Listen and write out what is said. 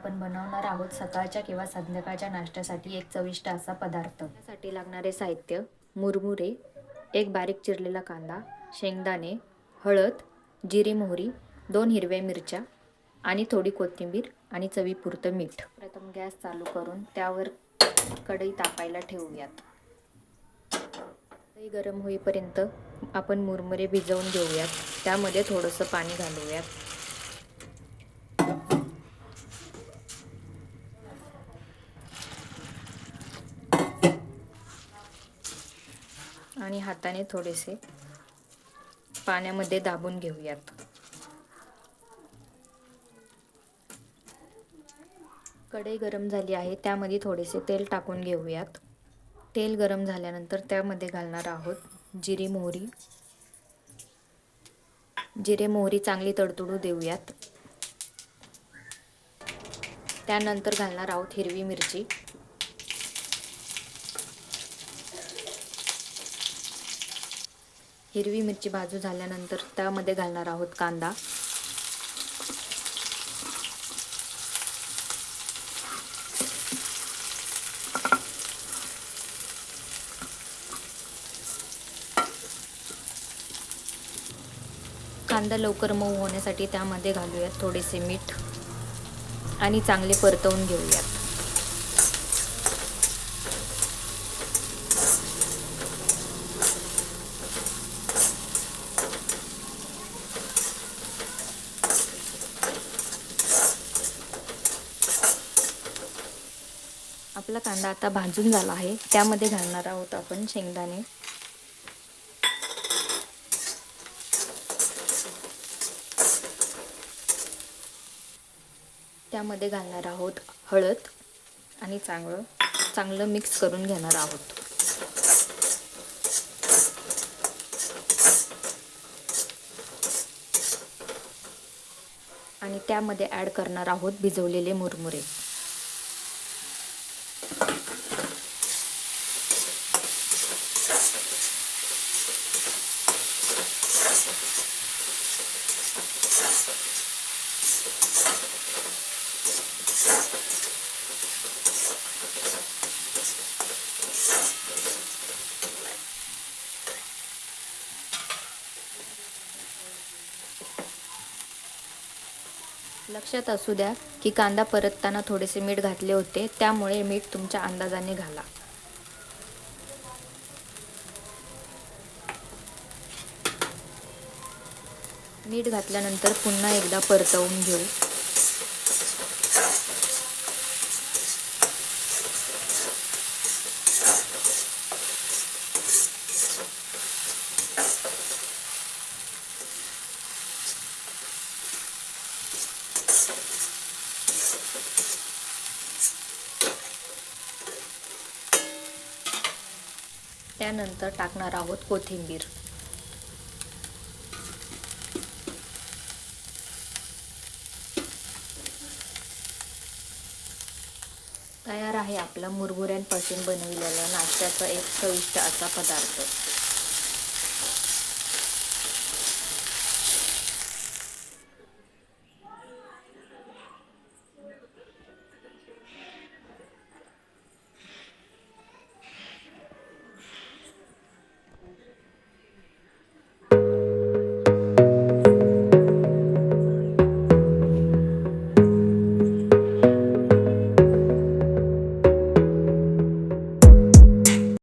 आपण बनवणार आहोत सकाळच्या किंवा संध्याकाळच्या नाश्त्यासाठी एक चविष्ट असा पदार्थ. त्यासाठी लागणारे साहित्य: मुरमुरे, एक बारीक चिरलेला कांदा, शेंगदाणे, हळद, जिरे मोहरी, 2 हिरव्या मिरच्या आणि थोडी कोथिंबीर आणि चवीपुरतं मीठ. प्रथम गॅस चालू करून त्यावर कढई तापायला ठेवूयात. कढई गरम होईपर्यंत आपण मुरमुरे भिजवून घेऊयात. त्यामध्ये थोडंसं पाणी घालूयात. आणि हाताने थोडेसे पाण्यामध्ये दाबून घेऊयात. कढई गरम झाली आहे, त्यामध्ये थोडेसे तेल टाकून घेऊयात. तेल गरम झाल्यानंतर त्यामध्ये घालणार आहोत जिरे मोहरी चांगली तडतडू देऊयात. त्यानंतर घालणार आहोत हिरवी मिरची. हिरवी मिरची भाजू झाल्यानंतर त्यामध्ये घालणार आहोत कांदा. कांदा लवकर मऊ होण्यासाठी त्यामध्ये घालूयात थोडेसे मीठ आणि चांगले परतवून घेऊयात. आपला कांदा आता भाजून झाला आहे. त्यामध्ये घालणार आहोत आपण शेंगदाणे. त्यामध्ये घालणार आहोत हळद आणि चांगलं मिक्स करून घेणार आहोत. आणि त्यामध्ये ॲड करणार आहोत भिजवलेले मुरमुरे. लक्षात असू द्या की कांदा परतताना थोडेसे मीठ घातले होते, त्यामुळे मीठ तुमच्या अंदाजाने घाला. मीठ घातल्यानंतर पुन्हा एकदा परतवून घेऊ. त्यानंतर टाकणार आहोत कोथिंबीर. तयार आहे आपला मुरमुऱ्यांपासून बनविलेला नाश्त्याचा एक चविष्ट असा पदार्थ.